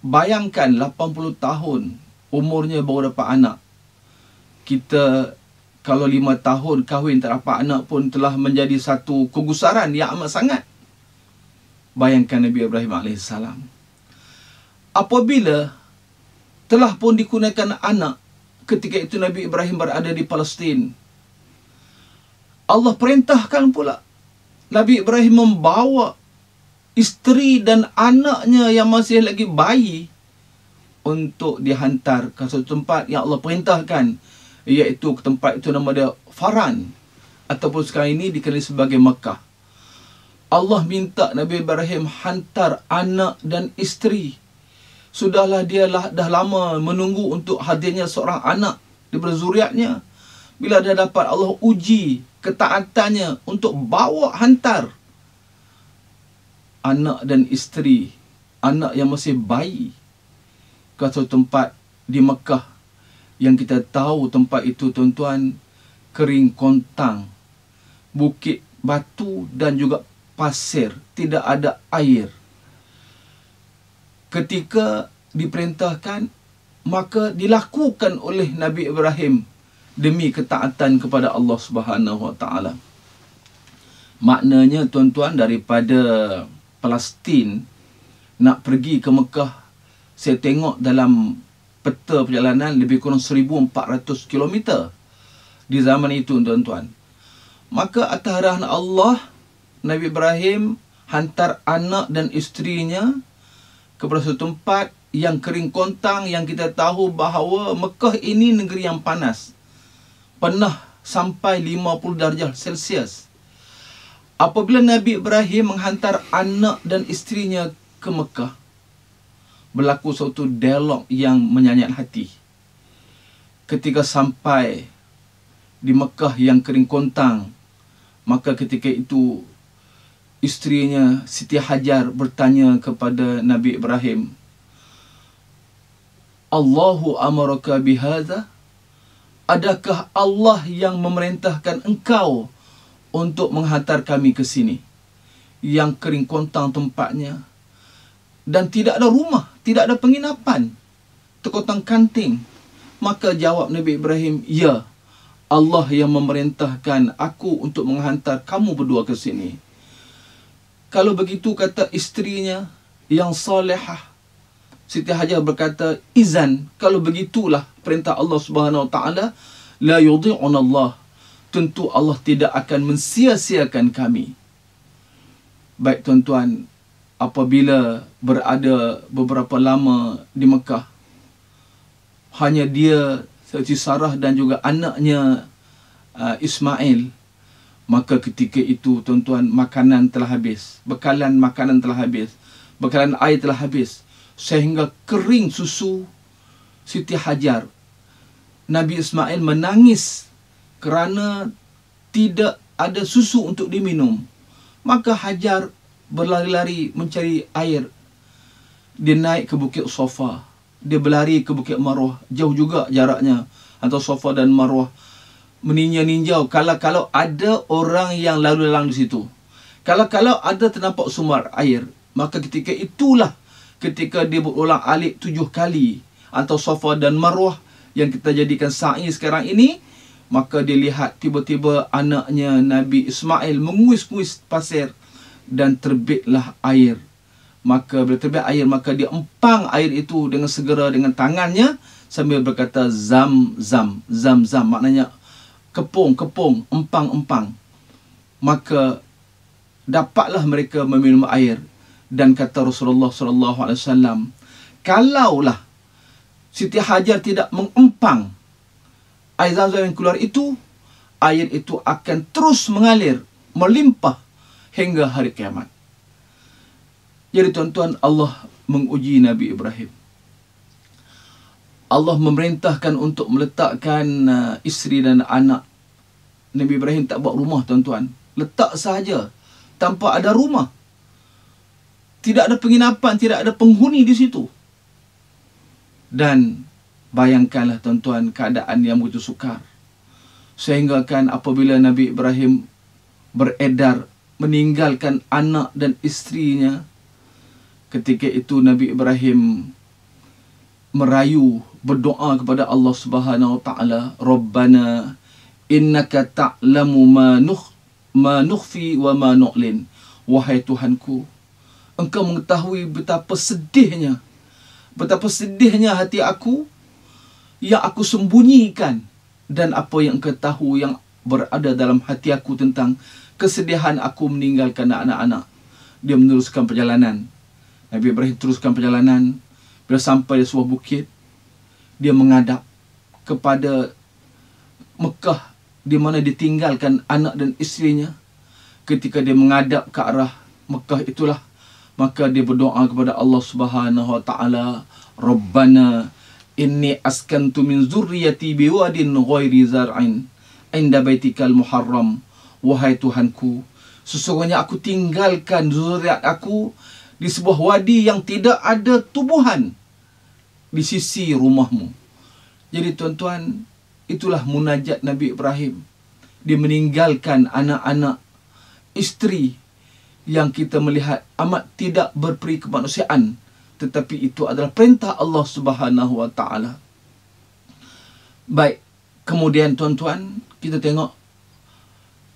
Bayangkan 80 tahun umurnya baru dapat anak. Kita kalau 5 tahun kahwin tak dapat anak pun telah menjadi satu kegusaran yang amat sangat. Bayangkan Nabi Ibrahim AS. Apabila telah pun dikurniakan anak, ketika itu Nabi Ibrahim berada di Palestin, Allah perintahkan pula Nabi Ibrahim membawa isteri dan anaknya yang masih lagi bayi untuk dihantar ke satu tempat yang Allah perintahkan, iaitu ke tempat itu nama dia Faran, ataupun sekarang ini dikenali sebagai Makkah. Allah minta Nabi Ibrahim hantar anak dan isteri. Sudahlah dia dah lama menunggu untuk hadirnya seorang anak daripada zuriatnya. Bila dia dapat, Allah uji ketaatannya untuk bawa hantar anak dan isteri, anak yang masih bayi, ke satu tempat di Mekah yang kita tahu tempat itu tuan-tuan kering kontang, bukit batu dan juga pasir, tidak ada air. Ketika diperintahkan, maka dilakukan oleh Nabi Ibrahim demi ketaatan kepada Allah Subhanahu Wa Taala. Maknanya tuan-tuan, daripada Palestin nak pergi ke Mekah, saya tengok dalam peta perjalanan lebih kurang 1400 km di zaman itu tuan-tuan. Maka atas arahan Allah, Nabi Ibrahim hantar anak dan isterinya kepada satu tempat yang kering kontang, yang kita tahu bahawa Mekah ini negeri yang panas. Pernah sampai 50 darjah Celsius. Apabila Nabi Ibrahim menghantar anak dan isterinya ke Mekah, berlaku suatu dialog yang menyayat hati. Ketika sampai di Mekah yang kering kontang, maka ketika itu isterinya Siti Hajar bertanya kepada Nabi Ibrahim, Allahu amaraka bihadza? Adakah Allah yang memerintahkan engkau untuk menghantar kami ke sini? Yang kering kontang tempatnya, dan tidak ada rumah, tidak ada penginapan, terkontang kanting. Maka jawab Nabi Ibrahim, ya, Allah yang memerintahkan aku untuk menghantar kamu berdua ke sini. Kalau begitu, kata isterinya yang salihah, Siti Hajar berkata, izan, kalau begitulah perintah Allah Subhanahu Wa Taala, la yudhi'una Allah, tentu Allah tidak akan mensia-siakan kami. Baik tuan-tuan, apabila berada beberapa lama di Mekah, hanya dia, Siti Sarah dan juga anaknya Ismail, Maka ketika itu tuan-tuan, makanan telah habis, bekalan makanan telah habis, bekalan air telah habis, sehingga kering susu Siti Hajar. Nabi Ismail menangis kerana tidak ada susu untuk diminum. Maka Hajar berlari-lari mencari air. Dia naik ke Bukit Safa. Dia berlari ke Bukit Marwah. Jauh juga jaraknya antara Safa dan Marwah. Meninjau-ninjau kalau ada orang yang lalu lalang di situ. Kalau ada ternampak sumber air, maka ketika itulah ketika dia berulang alik 7 kali antara Safa dan Marwah yang kita jadikan sa'i sekarang ini, maka dia lihat tiba-tiba anaknya Nabi Ismail menguis-nguis pasir dan terbitlah air. Maka bila terbit air, maka dia empang air itu dengan segera dengan tangannya sambil berkata zam zam, zam zam, maknanya kepung, empang. Maka dapatlah mereka meminum air. Dan kata Rasulullah SAW, kalaulah Siti Hajar tidak mengempang air zam-zam yang keluar itu, air itu akan terus mengalir, melimpah hingga hari kiamat. Jadi tuan-tuan, Allah menguji Nabi Ibrahim. Allah memerintahkan untuk meletakkan isteri dan anak. Nabi Ibrahim tak buat rumah tuan-tuan. Letak sahaja tanpa ada rumah. Tidak ada penginapan, tidak ada penghuni di situ. Dan bayangkanlah tuan-tuan keadaan yang begitu sukar. Sehingga kan apabila Nabi Ibrahim beredar meninggalkan anak dan isterinya, ketika itu Nabi Ibrahim merayu, berdoa kepada Allah Subhanahu Wa Taala, Rabbana innaka ta'lamu ma nukhfi wa ma nu'lin. Wahai Tuhanku, Engkau mengetahui betapa sedihnya hati aku yang aku sembunyikan, dan apa yang Engkau tahu yang berada dalam hati aku tentang kesedihan aku meninggalkan anak-anak. Dia meneruskan perjalanan. Nabi Ibrahim teruskan perjalanan. Bila sampai di sebuah bukit, dia menghadap kepada Mekah di mana ditinggalkan anak dan isterinya. Ketika dia menghadap ke arah Mekah itulah, maka dia berdoa kepada Allah Subhanahu Wa Taala, Rabbana inni askantu min zurriyati biwadin ghairi zar'in inda baitikal muharram. Wahai Tuhanku, sesungguhnya aku tinggalkan zuriat aku di sebuah wadi yang tidak ada tumbuhan di sisi rumahmu. Jadi tuan-tuan, itulah munajat Nabi Ibrahim. Dia meninggalkan anak-anak, isteri yang kita melihat amat tidak berperi kemanusiaan, tetapi itu adalah perintah Allah Subhanahu Wa Taala. Baik, kemudian tuan-tuan, kita tengok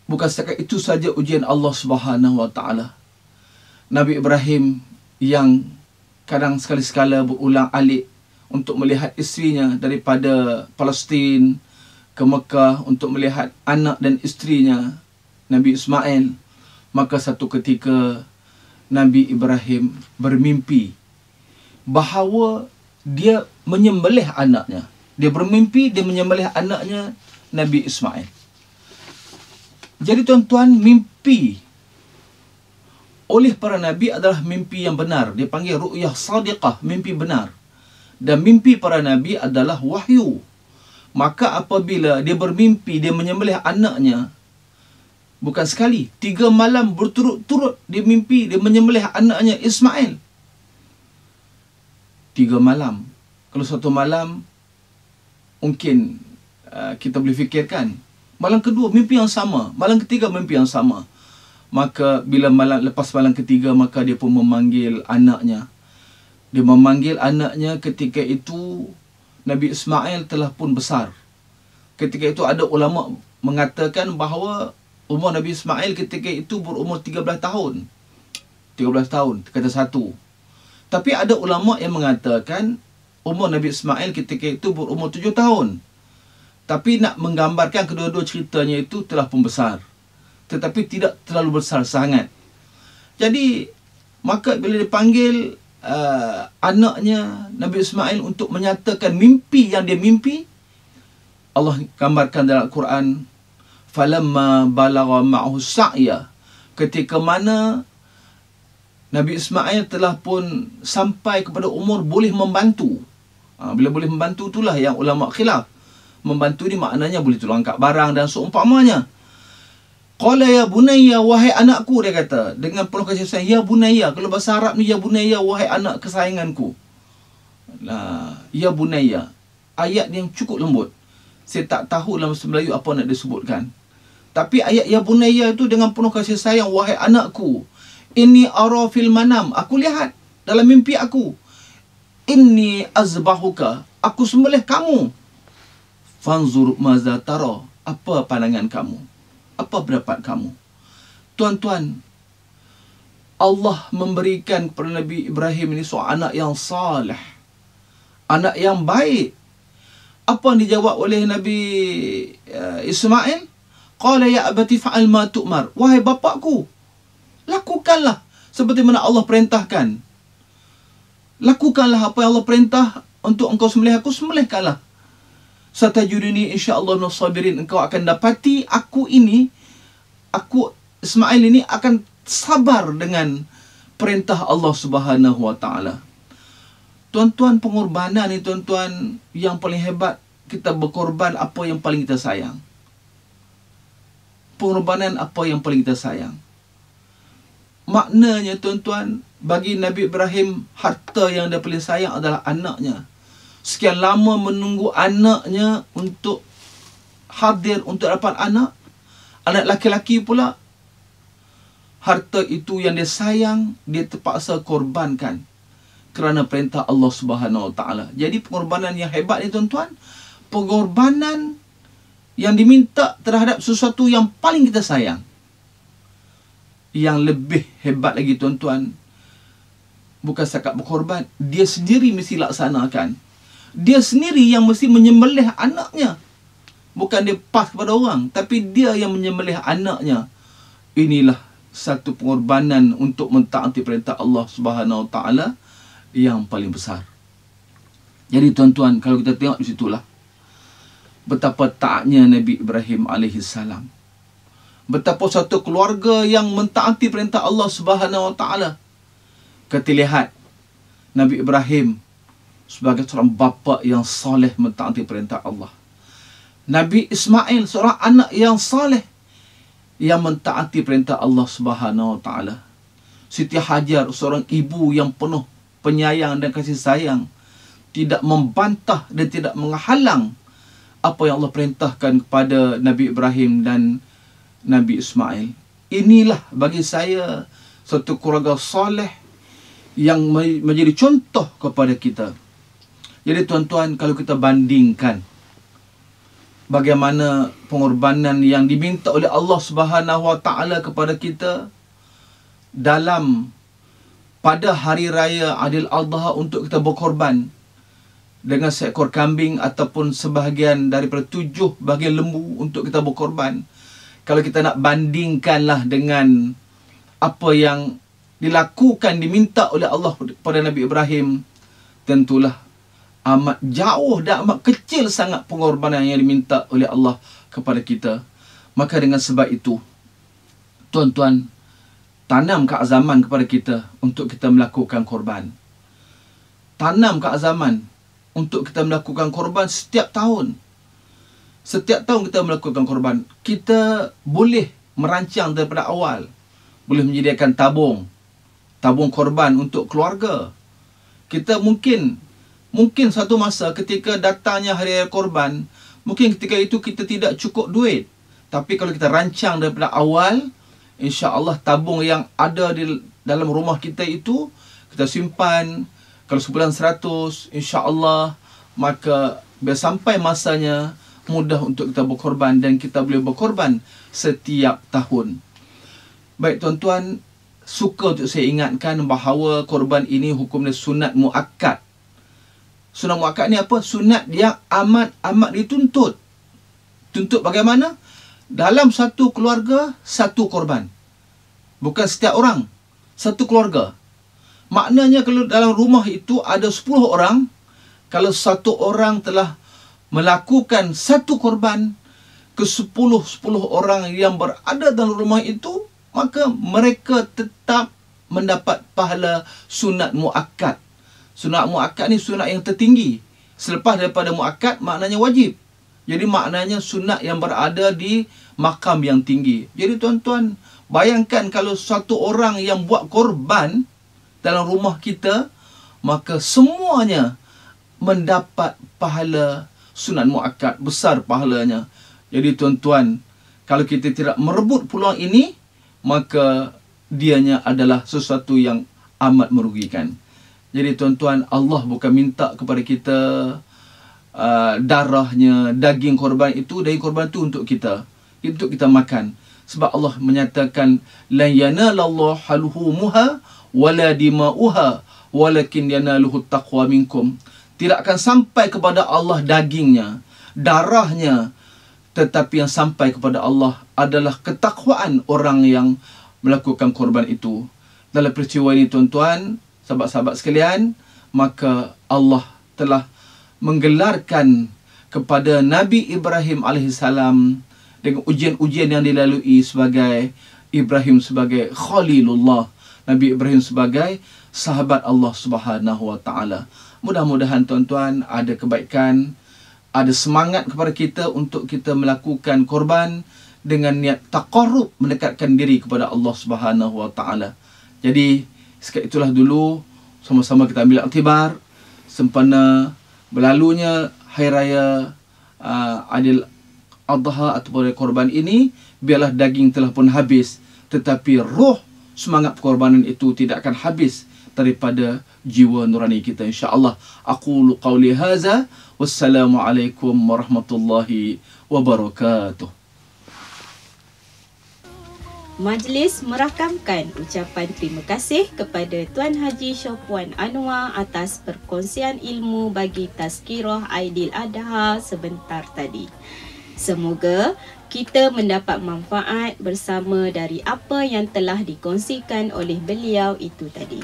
bukan setakat itu saja ujian Allah Subhanahu Wa Taala. Nabi Ibrahim yang kadang sekali-sekala berulang alik untuk melihat isterinya daripada Palestin ke Mekah untuk melihat anak dan isterinya Nabi Ismail. Maka satu ketika Nabi Ibrahim bermimpi bahawa dia menyembelih anaknya. Dia bermimpi dia menyembelih anaknya Nabi Ismail. Jadi tuan-tuan, mimpi oleh para Nabi adalah mimpi yang benar. Dia panggil ru'yah sadiqah, mimpi benar. Dan mimpi para Nabi adalah wahyu. Maka apabila dia bermimpi dia menyembelih anaknya, bukan sekali, 3 malam berturut-turut dia mimpi dia menyembelih anaknya Ismail. 3 malam. Kalau satu malam mungkin kita boleh fikirkan, malam kedua mimpi yang sama, malam ketiga mimpi yang sama. Maka bila lepas malam ketiga, maka dia pun memanggil anaknya. Dia memanggil anaknya. Ketika itu Nabi Ismail telah pun besar. Ketika itu ada ulama mengatakan bahawa umur Nabi Ismail ketika itu berumur 13 tahun. 13 tahun, kata satu. Tapi ada ulama yang mengatakan umur Nabi Ismail ketika itu berumur 7 tahun. Tapi nak menggambarkan kedua-dua ceritanya itu telah pun besar, tetapi tidak terlalu besar sangat. Jadi maka bila dipanggil anaknya Nabi Ismail untuk menyatakan mimpi yang dia mimpi, Allah gambarkan dalam Al-Quran, falamma balagha ma'ahu sa'ya, ketika mana Nabi Ismail telah pun sampai kepada umur boleh membantu. Bila boleh membantu itulah yang ulama khilaf. Membantu ni maknanya boleh tolong angkat barang dan seumpamanya. Qala ya bunayya, wahai anakku, dia kata dengan penuh kasih sayang, ya bunayya. Kalau bahasa Arab ni ya bunayya, wahai anak kesayanganku. Ya bunayya, ayat yang cukup lembut. Saya tak tahu dalam bahasa Melayu apa nak disebutkan. Tapi ayat ya bunayya itu dengan penuh kasih sayang, wahai anakku. Inni ara fil manam, aku lihat dalam mimpi aku. Inni azbahuka, aku sembelih kamu. Fanzur maza tara, apa pandangan kamu? Apa pendapat kamu? Tuan-tuan, Allah memberikan kepada Nabi Ibrahim ini seorang anak yang saleh, anak yang baik. Apa yang dijawab oleh Nabi Ismail? Qala ya abati fa'al ma tu'mar, wahai bapakku, lakukanlah seperti mana Allah perintahkan. Lakukanlah apa yang Allah perintah untuk engkau sembelih aku, sembelihkanlah. Satajuduni insya-Allah minas sabirin, engkau akan dapati aku Ismail ini akan sabar dengan perintah Allah Subhanahu wa taala. Tuan-tuan, pengorbanan ni tuan-tuan yang paling hebat, kita berkorban apa yang paling kita sayang. Pengorbanan apa yang paling kita sayang. Maknanya tuan-tuan, bagi Nabi Ibrahim, harta yang dia paling sayang adalah anaknya. Sekian lama menunggu anaknya untuk hadir, untuk dapat anak. Anak laki-laki pula, harta itu yang dia sayang, dia terpaksa korbankan kerana perintah Allah Subhanahu Wa Taala. Jadi pengorbanan yang hebat ni tuan-tuan, pengorbanan yang diminta terhadap sesuatu yang paling kita sayang. Yang lebih hebat lagi tuan-tuan, bukan setakat berkorban, dia sendiri mesti laksanakan. Dia sendiri yang mesti menyembelih anaknya. Bukan dia pas kepada orang, tapi dia yang menyembelih anaknya. Inilah satu pengorbanan untuk mentaati perintah Allah Subhanahu Wa Taala yang paling besar. Jadi tuan-tuan, kalau kita tengok di situlah betapa taatnya Nabi Ibrahim alaihissalam. Betapa satu keluarga yang mentaati perintah Allah Subhanahu Wa Taala. Kita lihat Nabi Ibrahim sebagai seorang bapa yang soleh mentaati perintah Allah. Nabi Ismail seorang anak yang soleh yang mentaati perintah Allah Subhanahu Wa Taala. Siti Hajar seorang ibu yang penuh penyayang dan kasih sayang, tidak membantah dan tidak menghalang apa yang Allah perintahkan kepada Nabi Ibrahim dan Nabi Ismail. Inilah bagi saya satu keluarga soleh yang menjadi contoh kepada kita. Jadi tuan-tuan, kalau kita bandingkan bagaimana pengorbanan yang diminta oleh Allah Subhanahu Wa Taala kepada kita dalam pada hari raya Aidil-Adha untuk kita berkorban dengan seekor kambing ataupun sebahagian daripada 7 bahagian lembu untuk kita berkorban. Kalau kita nak bandingkanlah dengan apa yang dilakukan, diminta oleh Allah kepada Nabi Ibrahim, tentulah amat jauh dan amat kecil sangat pengorbanan yang diminta oleh Allah kepada kita. Maka dengan sebab itu, tuan-tuan, tanam keazaman kepada kita untuk kita melakukan korban. Tanam keazaman untuk kita melakukan korban setiap tahun. Setiap tahun kita melakukan korban. Kita boleh merancang daripada awal. Boleh menyediakan tabung korban untuk keluarga. Kita mungkin satu masa ketika datangnya hari raya korban, mungkin ketika itu kita tidak cukup duit. Tapi kalau kita rancang daripada awal, insya-Allah tabung yang ada di dalam rumah kita itu kita simpan. Kalau sebulan 100, insya-Allah, maka bila sampai masanya mudah untuk kita berkorban dan kita boleh berkorban setiap tahun. Baik tuan-tuan, suka untuk saya ingatkan bahawa korban ini hukumnya sunat muakkad. Sunat muakkad ni apa? Sunat yang amat dituntut. Tuntut bagaimana? Dalam satu keluarga, satu korban. Bukan setiap orang, satu keluarga. Maknanya kalau dalam rumah itu ada 10 orang, kalau satu orang telah melakukan satu korban, ke-10 orang yang berada dalam rumah itu, maka mereka tetap mendapat pahala sunat muakkad. Sunat muakkad ni sunat yang tertinggi. Selepas daripada muakkad maknanya wajib. Jadi maknanya sunat yang berada di makam yang tinggi. Jadi tuan-tuan, bayangkan kalau satu orang yang buat korban dalam rumah kita, maka semuanya mendapat pahala sunat muakkad, besar pahalanya. Jadi tuan-tuan, kalau kita tidak merebut peluang ini, maka dianya adalah sesuatu yang amat merugikan. Jadi tuan-tuan, Allah bukan minta kepada kita darahnya, daging korban itu, daging korban itu untuk kita makan. Sebab Allah menyatakan, lan yanalallahu luhumuha wala dima'uha walakin yanaluhu taqwa minkum. Tidak akan sampai kepada Allah dagingnya, darahnya, tetapi yang sampai kepada Allah adalah ketakwaan orang yang melakukan korban itu. Dalam peristiwa ini tuan-tuan, sahabat-sahabat sekalian, maka Allah telah menggelarkan kepada Nabi Ibrahim AS dengan ujian-ujian yang dilalui sebagai Ibrahim sebagai Khalilullah, Nabi Ibrahim sebagai sahabat Allah Subhanahu Wa Taala. Mudah-mudahan tuan-tuan ada kebaikan, ada semangat kepada kita untuk kita melakukan korban dengan niat taqarrub, mendekatkan diri kepada Allah Subhanahu Wa Taala. Jadi sekat itulah dulu sama-sama kita ambil iktibar sempena berlalunya hari raya Aidil Adha ataupun korban ini. Biarlah daging telah pun habis, tetapi roh semangat pengorbanan itu tidak akan habis daripada jiwa nurani kita, insya-Allah. Aqulu qawli hadza, wassalamualaikum warahmatullahi wabarakatuh. Majlis merakamkan ucapan terima kasih kepada Tuan Haji Syafwan Anwar atas perkongsian ilmu bagi tazkirah Aidil Adha sebentar tadi. Semoga kita mendapat manfaat bersama dari apa yang telah dikongsikan oleh beliau itu tadi.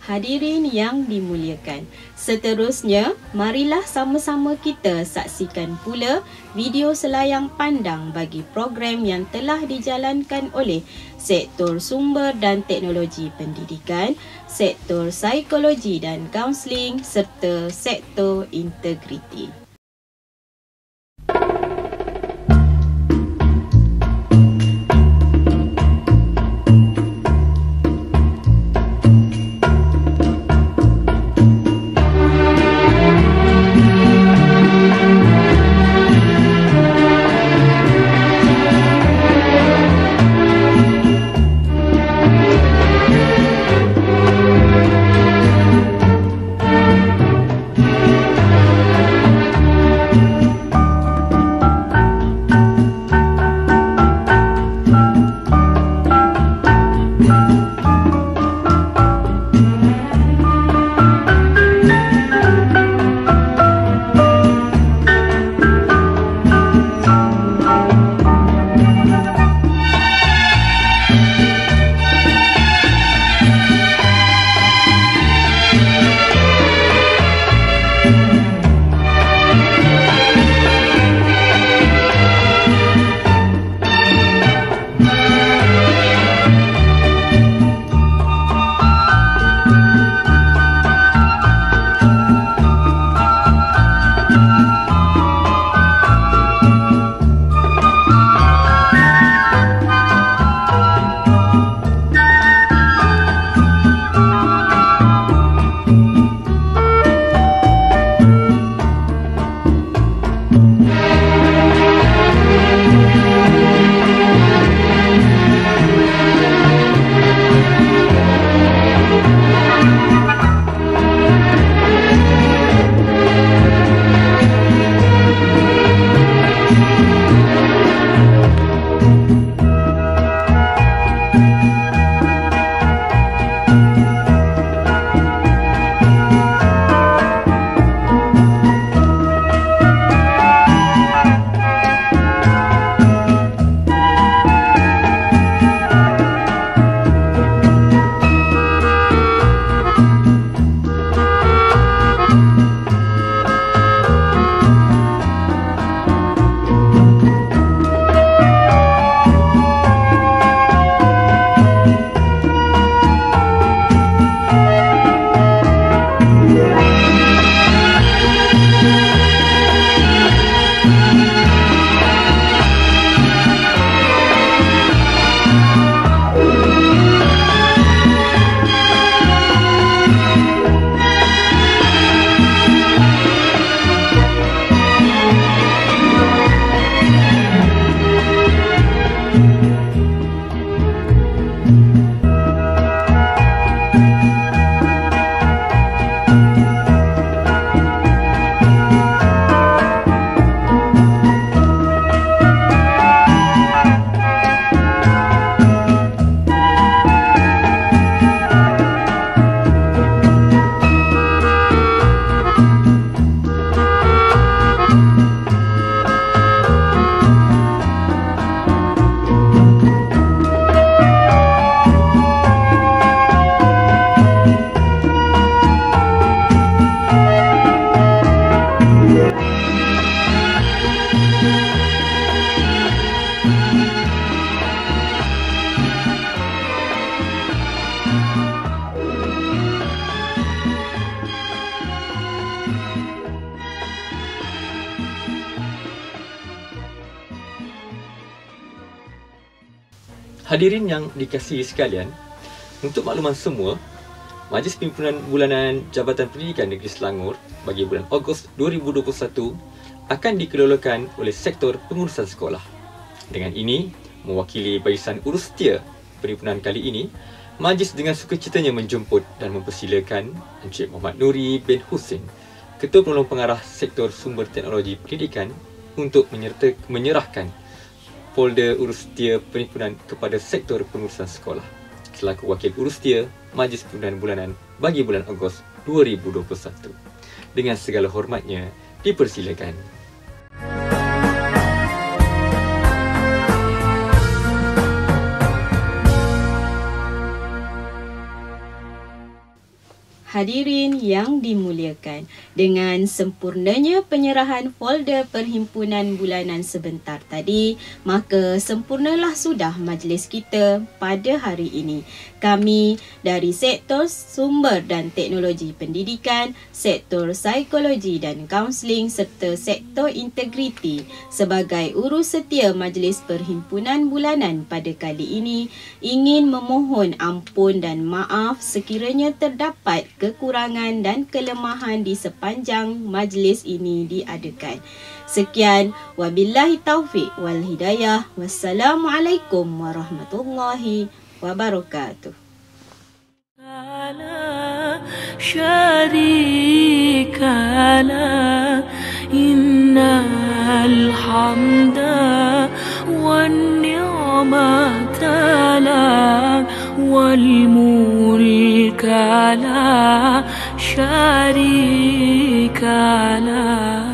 Hadirin yang dimuliakan, seterusnya marilah sama-sama kita saksikan pula video selayang pandang bagi program yang telah dijalankan oleh Sektor Sumber dan Teknologi Pendidikan, Sektor Psikologi dan Kaunseling serta Sektor Integriti. Hadirin yang dikasihi sekalian, untuk makluman semua, Majlis Perhimpunan Bulanan Jabatan Pendidikan Negeri Selangor bagi bulan Ogos 2021 akan dikelolakan oleh Sektor Pengurusan Sekolah. Dengan ini, mewakili barisan urus setia perhimpunan kali ini, Majlis dengan sukacitanya menjemput dan mempersilakan Encik Muhammad Nuri bin Husin, Ketua Penolong Pengarah Sektor Sumber Teknologi Pendidikan, untuk menyerahkan folder urus setia perhimpunan kepada Sektor Pengurusan Sekolah selaku wakil urus setia Majlis Perhimpunan Bulanan bagi bulan Ogos 2021. Dengan segala hormatnya, dipersilakan. Hadirin yang dimuliakan, dengan sempurnanya penyerahan folder perhimpunan bulanan sebentar tadi, maka sempurnalah sudah majlis kita pada hari ini. Kami dari Sektor Sumber dan Teknologi Pendidikan, Sektor Psikologi dan Kaunseling serta Sektor Integriti sebagai urus setia Majlis Perhimpunan Bulanan pada kali ini ingin memohon ampun dan maaf sekiranya terdapat kekurangan dan kelemahan di sepanjang majlis ini diadakan. Sekian, wabillahi taufiq wal hidayah. Wassalamualaikum warahmatullahi wabarakatuh. La syarika la, innal hamda wan ni'mata la, wal mulka la syarika la.